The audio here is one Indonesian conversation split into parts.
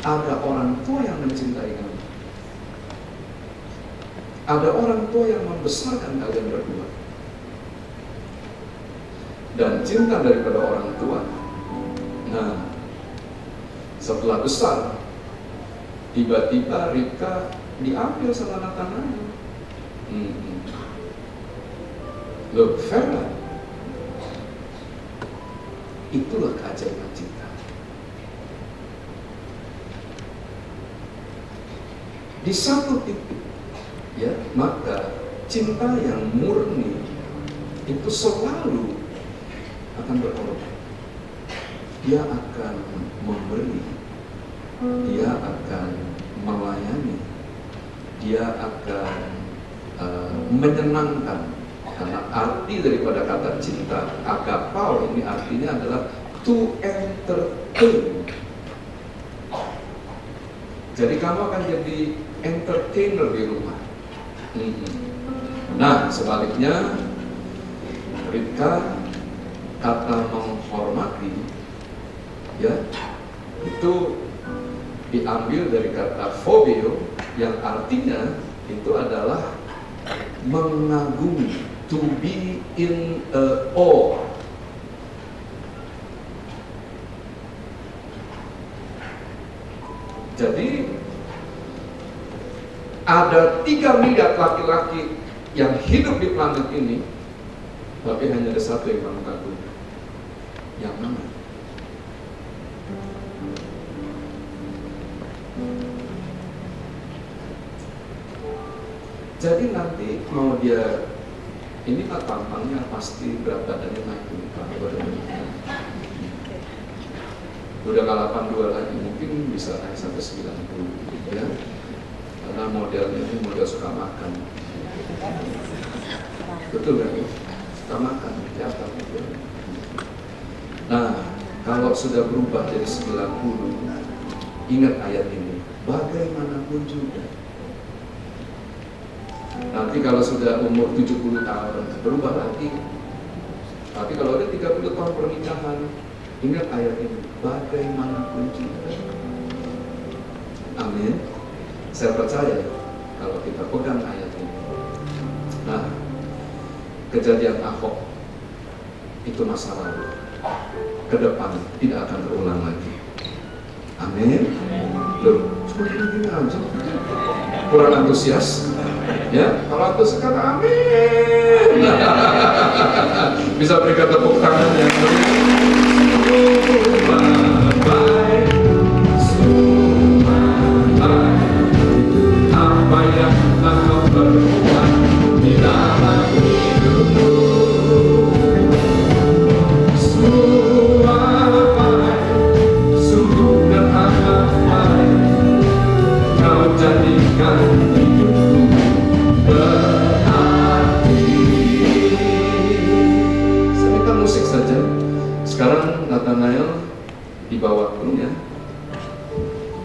ada orang tua yang mencintai kamu. Ada orang tua yang membesarkan kalian berdua. Dan cinta daripada orang tua, nah, setelah besar, tiba-tiba Ribka diambil sama Nathanael. Loh, fair lah. Itulah keajaiban cinta. Di satu titik, ya, maka cinta yang murni itu selalu akan berkorban. Dia akan memberi, dia akan melayani, dia akan menyenangkan. Karena arti daripada kata cinta, agapao ini artinya adalah to entertain. Jadi kamu akan jadi entertainer di rumah. Nah, sebaliknya Ribka, kata menghormati, ya, itu diambil dari kata phobeo yang artinya itu adalah mengagumi, to be in awe. Jadi ada 3 miliar laki-laki yang hidup di planet ini, tapi hanya ada satu yang kamu kagumi. Yang mana? Jadi nanti mau dia, ini Pak tampangnya pasti berat badannya naik nih Pak. Udah gak 82 lagi, mungkin bisa naik sampai 90 ya. Karena modelnya ini model suka makan. Betul kan? Suka makan, kelihatan gitu. Nah, kalau sudah berubah jadi 90, ingat ayat ini, bagaimanapun juga. Nanti kalau sudah umur 70 tahun, berubah lagi. Tapi kalau ada 30 tahun pernikahan, ingat ayat ini, bagaimanapun juga. Amin. Saya percaya kalau kita pegang ayat ini. Nah, kejadian Ahok itu masa lalu. Ke depan tidak akan terulang lagi. Amin. Loh, cuma gini aja. Kurang antusias. Ya, kalau antusias kata amin. Bisa berikan tepuk tangan yang apa yang engkau perbuat di dalam hidupmu. Semua baik, sungguh dan amat baik. Kau jadikan hidupku berarti. Saya minta musik saja. Sekarang Nathanael dibawa punya.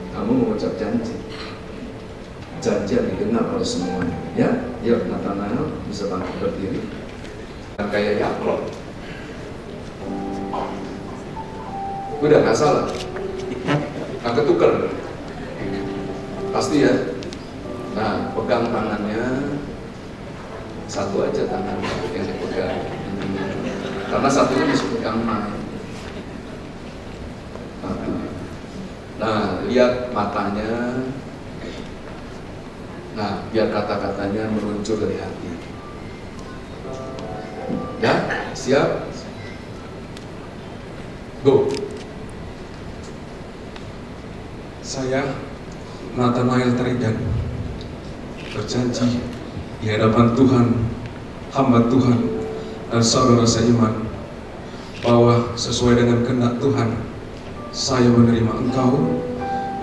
Kamu mengucap janji. Janji yang didengar oleh semuanya. Ya, yuk Nathanael bisa bangkit berdiri. Dan kayak Yakob. Udah nggak salah. Nggak ketukar. Pasti ya. Nah, pegang tangannya. Satu aja tangan yang dipegang. Karena satunya bisa pegang mic. Nah, lihat matanya. Nah, biar kata-katanya meluncur dari hati. Ya, siap? Go. Saya, Nathanael Trigan, berjanji di hadapan Tuhan, hamba Tuhan, dan saudara seiman, bahwa sesuai dengan kehendak Tuhan, saya menerima engkau,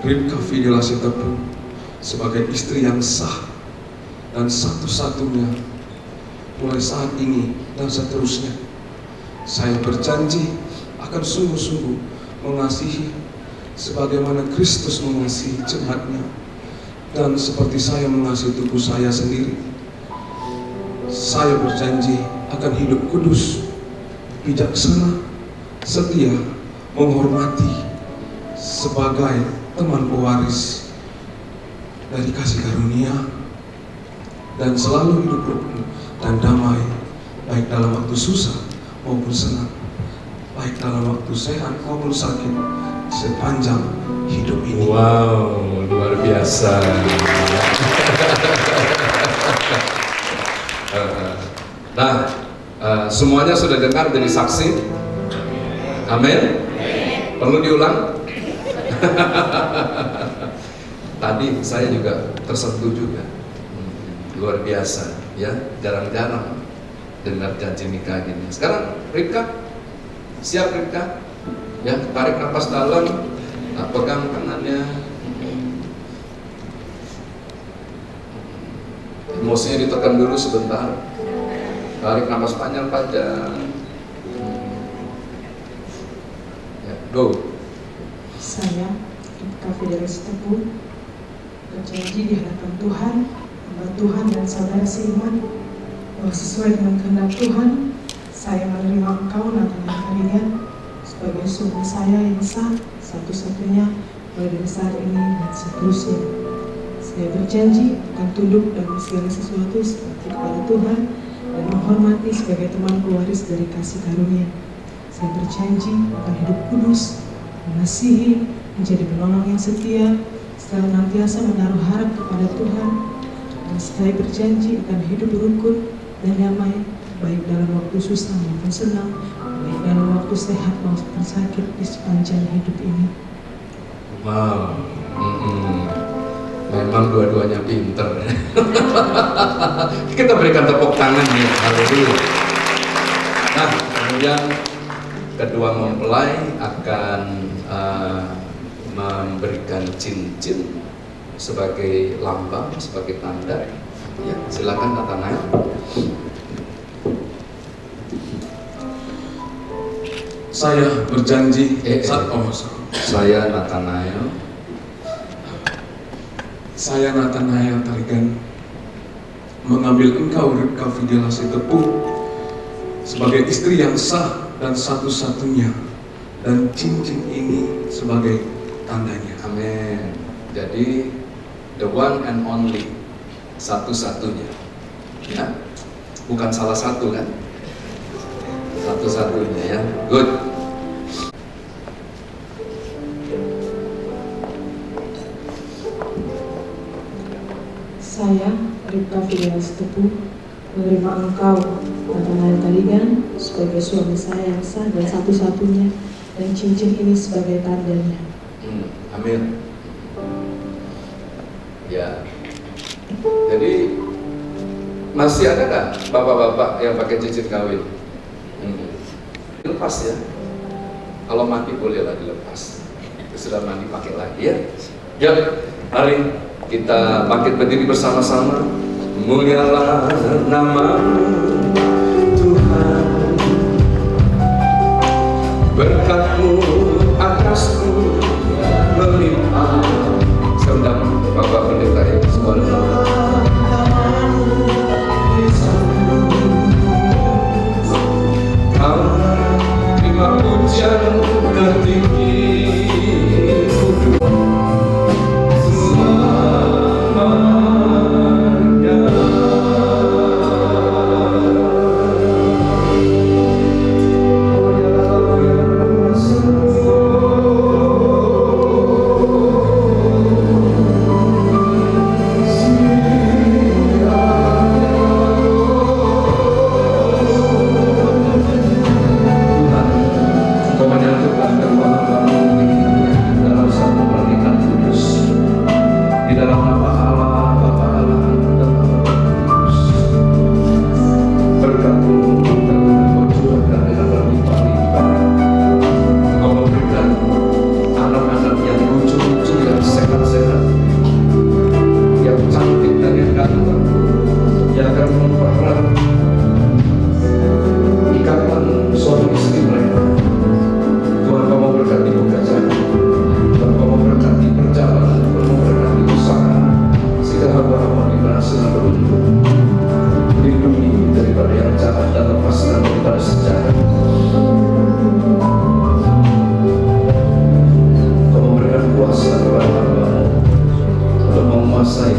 Ribka Fidela Sitepu, sebagai istri yang sah dan satu-satunya mulai saat ini dan seterusnya. Saya berjanji akan sungguh-sungguh mengasihi sebagaimana Kristus mengasihi jemaatnya, dan seperti saya mengasihi tubuh saya sendiri. Saya berjanji akan hidup kudus, bijaksana, setia, menghormati sebagai teman pewaris dari kasih karunia, dan selalu hidup rukun dan damai, baik dalam waktu susah maupun senang, baik dalam waktu sehat maupun sakit, sepanjang hidup ini. Wow, luar biasa. Nah, semuanya sudah dengar jadi saksi. Amin. Perlu diulang? Tadi saya juga tersentuh juga. Luar biasa, ya. Jarang-jarang dengar janji nikah gini. Sekarang Ribka, siap Ribka? Ya, tarik nafas dalam, pegang tangannya. Emosinya ditekan dulu sebentar. Tarik nafas panjang-panjang. Ya, go. Saya, Ribka Fidelis Teguh, berjanji di hadapan Tuhan, hamba Tuhan dan saudara seiman, bahwa sesuai dengan kehendak Tuhan, saya menerima engkau, Nathanael Tarigan, sebagai suami saya yang sah, satu-satunya, mulai dari saat ini dan seterusnya. Saya berjanji akan tunduk dalam segala sesuatu seperti kepada Tuhan dan menghormati sebagai teman pewaris dari kasih karunia. Saya berjanji akan hidup kudus, mengasihi, menjadi penolong yang setia, senantiasa menaruh harap kepada Tuhan, dan saya berjanji akan hidup rukun dan damai, baik dalam waktu susah maupun senang, baik dalam waktu sehat maupun sakit di sepanjang hidup ini. Wow, memang dua-duanya pinter. Kita berikan tepuk tangan ya, haleluya. Nah, kemudian kedua mempelai akan memberikan cincin sebagai lambang, sebagai tanda. Ya, silakan Nathanael. Saya berjanji, Saya Nathanael. Saya Nathanael Tarigan mengambil engkau, Ribka Fidelis Teguh, sebagai istri yang sah dan satu-satunya, dan cincin ini sebagai tandanya. Amin. Jadi the one and only, satu-satunya, ya, bukan salah satu kan, satu-satunya ya. Good. Saya, Ribka Fidelis Teguh, menerima engkau, Nathanael Tarigan, sebagai suami saya yang sah dan satu-satunya, dan cincin ini sebagai tandanya. Amin. Ya. Jadi masih ada nggak bapak-bapak yang pakai cincin kawin? Lepas ya. Kalau mandi bolehlah dilepas. Sudah mandi pakai lagi ya. Ya, mari kita bangkit berdiri bersama-sama. Mulialah nama-Mu Tuhan, berkat-Mu atasku melimpah. Sedang Bapak Pendeta ya, semua Kau terima pujian tertinggi kudus selamanya. Oh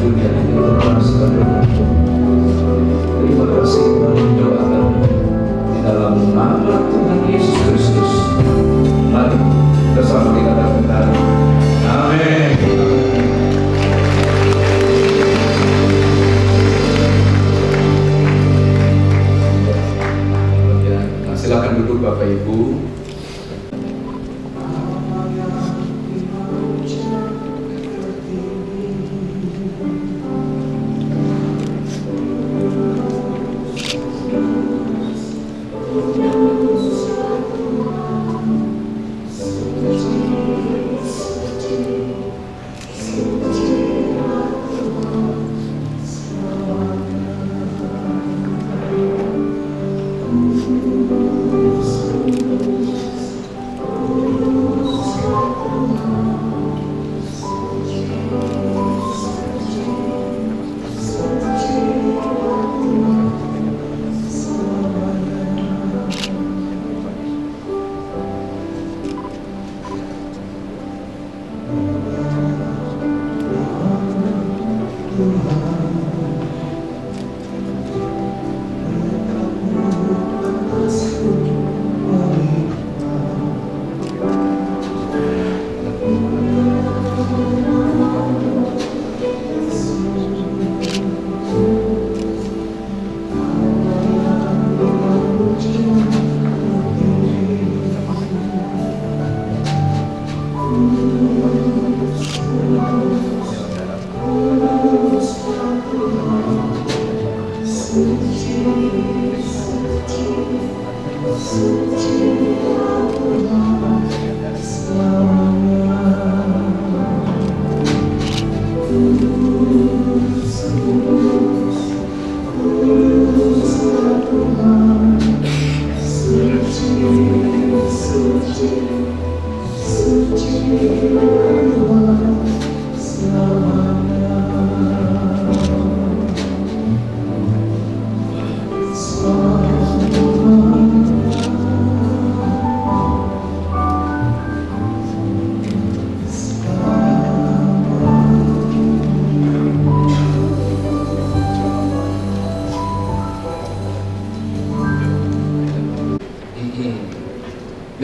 dunia ini terus berlaku. Terima kasih Tuhan, doakan di dalam nama Tuhan Yesus Kristus. Mari bersama kita katakan amin. Nah, silakan duduk Bapak Ibu.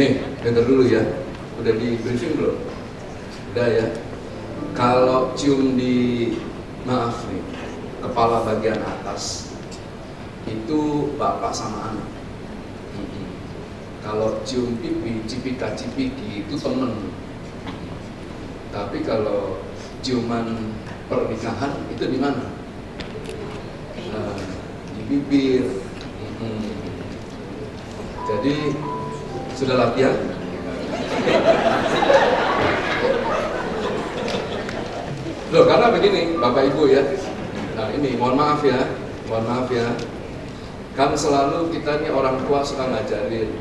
Nih, dengar dulu ya. Udah di briefing belum? Udah ya. Kalau cium di, maaf nih, kepala bagian atas itu bapak sama anak. Kalau cium pipi, cipika-cipiki itu temen. Tapi kalau ciuman pernikahan itu di mana? Di bibir. Jadi sudah latihan? Loh, karena begini Bapak Ibu ya. Nah ini mohon maaf ya. Kan selalu kita nih orang tua suka ngajarin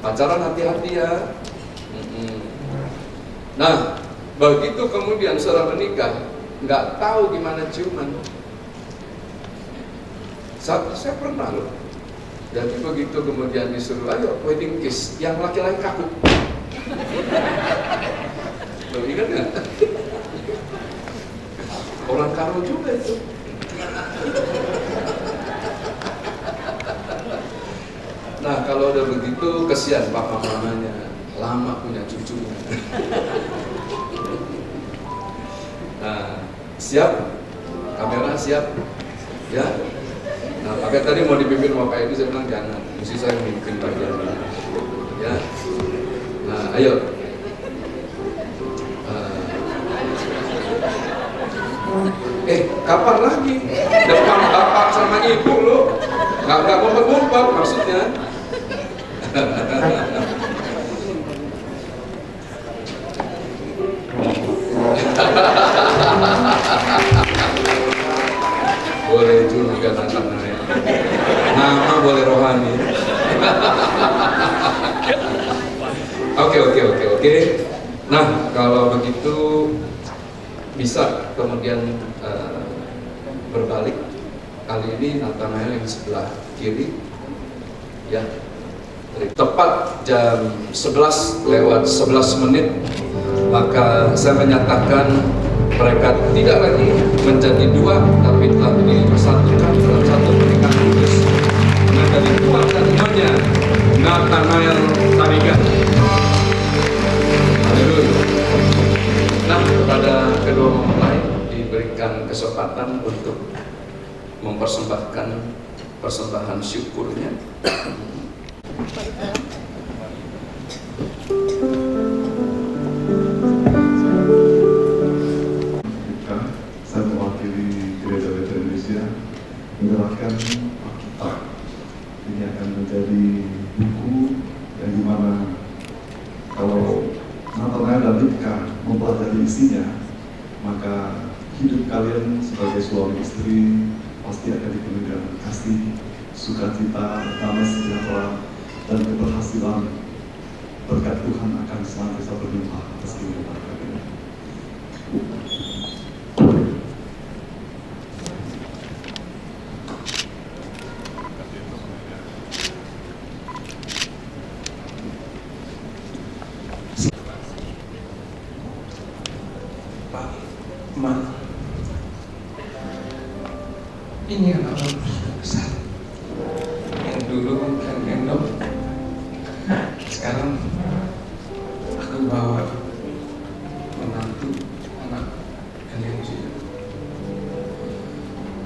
pacaran hati-hati ya. Nah begitu kemudian seorang menikah nggak tahu gimana ciuman. Saya pernah loh. Jadi begitu kemudian disuruh, ayo wedding kiss, yang laki-laki kaku. Lo ingat nggak? Orang Karo juga itu. Nah kalau udah begitu kesian papa mamanya, lama punya cucunya. Nah siap, kamera siap, ya. Nah, pakai tadi mau dipimpin Bapak Ibu, saya bilang jangan, mesti saya mimpin bagian ini. Ya. Nah, ayo. Kapan lagi? Depan bapak sama ibu lo, nggak ngumpet-ngumpet maksudnya. Boleh juga tantangannya. Nama boleh rohani. Oke. Nah, kalau begitu bisa kemudian berbalik. Kali ini Nathanael yang sebelah kiri, ya. Tepat jam 11 lewat 11 menit, maka saya menyatakan Mereka tidak lagi menjadi dua, tapi telah dipersatukan dalam satu pernikahan kudus menjadi Tuhan dan temannya Nathanael Tarigan. Haleluya. Nah, kepada kedua mempelai diberikan kesempatan untuk mempersembahkan persembahan syukurnya. Saya mewakili Gereja Betel Indonesia menyerahkan Alkitab. Ini akan menjadi buku yang dimana kalau Nathanael dan Ribka mempelajari isinya, maka hidup kalian sebagai suami istri pasti akan dipenuhi dengan kasih, sukacita, damai sejahtera, dan keberhasilan. Berkat Tuhan akan senantiasa berlimpah atas kehidupan kalian. Pak, Ma, ini anak besar yang dulu kan gendong, sekarang aku bawa menantu anak kalian juga.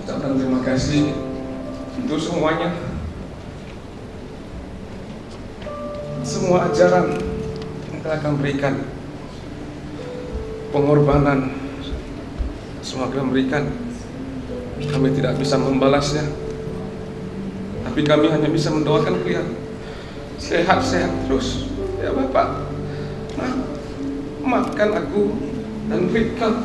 Ucapkan terima kasih untuk semuanya, semua ajaran yang telah kami berikan, pengorbanan semua kalian berikan. Kami tidak bisa membalasnya, tapi kami hanya bisa mendoakan kalian sehat-sehat terus. Ya Bapak, maafkan aku dan Ribka.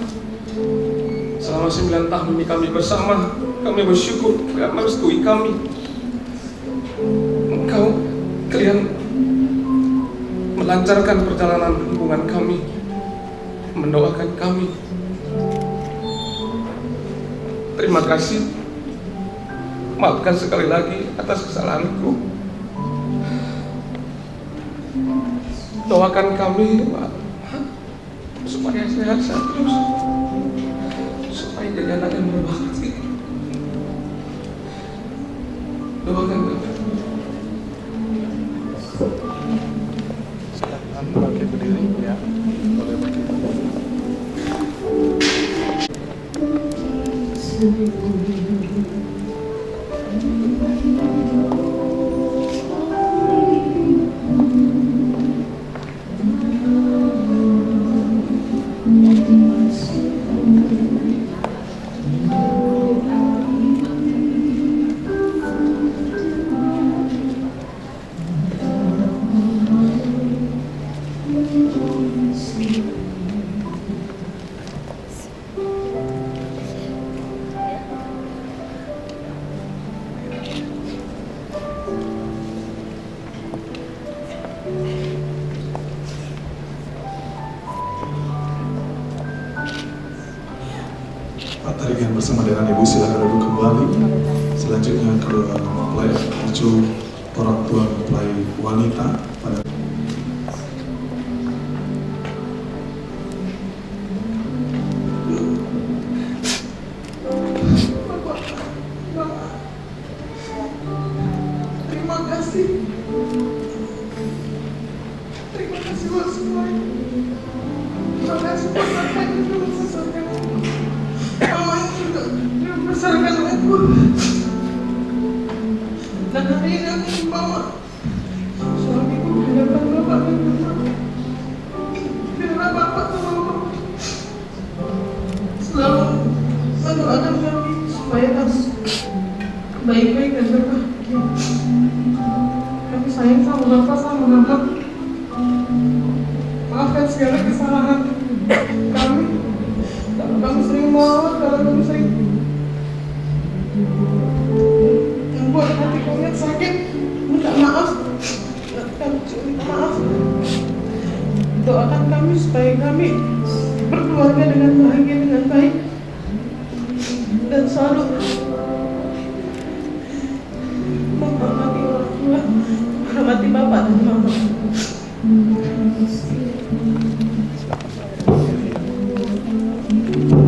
Selama 9 tahun ini kami bersama, kami bersyukur kalian merestui kami. Kalian melancarkan perjalanan hubungan kami, mendoakan kami. Terima kasih. Maafkan sekali lagi atas kesalahanku. Doakan kami, Pak, supaya sehat-sehat terus, supaya jadi anak yang berbakti. Doakan kami. Silakan pakai berdiri ya, boleh pakai berdiri. Pak Tarigan bersama dengan Ibu silakan duduk kembali. Selanjutnya kedua mempelai menuju orang tua mempelai wanita pada Terima kasih. Terima kasih buat semuanya. Terima kasih buat apa yang sudah membesarkan aku. Mama yang sudah membesarkan aku. Dan hari ini aku membawa suamiku ke hadapan Bapak dan Mama. Biarlah Bapak dan Mama selalu mendoakan kami supaya kami baik-baik dan berbahagia. Kami sayang sama Bapak sama Mama. Maafkan segala kesalahan kami. Kalau kami sering melawan, kalau kami sering membuat hati kami sakit, minta maaf. Kami minta maaf. Doakan kami supaya kami berkeluarga dengan bahagia, dengan baik, dan selalu menghormati orang tua, menghormati Bapak dan Mama. Silakan.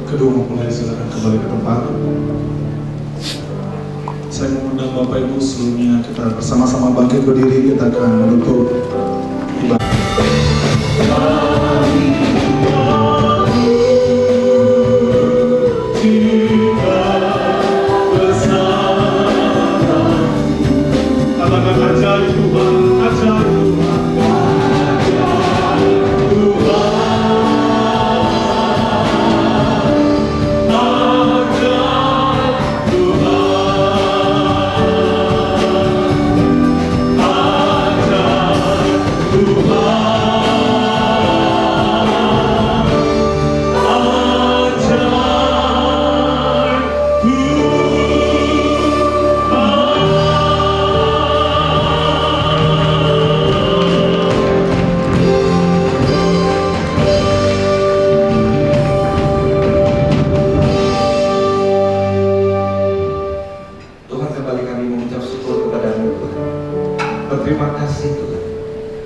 Kedua mempelai silakan kembali ke tempat. Saya mengundang Bapak Ibu sebelumnya kita bersama-sama bangkit berdiri, kita akan menutup ibadah. Terima kasih Tuhan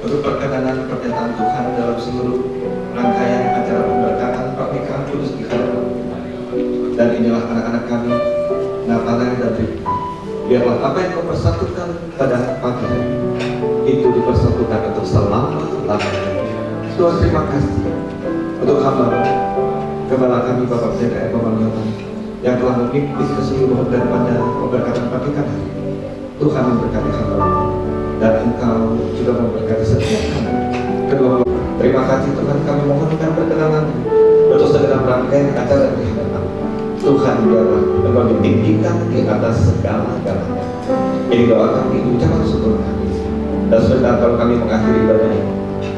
untuk perkenanan pernyataan Tuhan dalam seluruh rangkaian acara pemberkatan pernikahan Kudus di hadapan. Dan inilah anak-anak kami, Nathan dan Rifki. Biarlah apa yang kau persatukan pada pagi hari itu dipersatukan untuk selama-lamanya. Tuhan, terima kasih untuk hamba Gembala kami Bapak Pendeta Pembangunan yang telah memimpin keseluruhan daripada pemberkatan pernikahan hari. Tuhan memberkati hamba dan Engkau juga memberkati setiap kami. Kedua, terima kasih Tuhan, kami mohonkan perkenanan untuk segera rangkaian acara di hadapan. Tuhan, biarlah Engkau ditinggikan di atas segala-galanya. Ini doa kami, ucapan syukur kami. Dan sebentar kalau kami mengakhiri ibadah ini,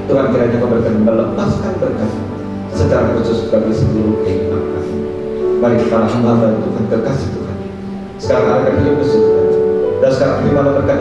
Tuhan kiranya Kau berkenan melepaskan berkat secara khusus bagi seluruh kehidupan kami. Mari kita hamba Tuhan, kekasih Tuhan. Sekarang akan hidup bersyukur. Dan sekarang terima berkat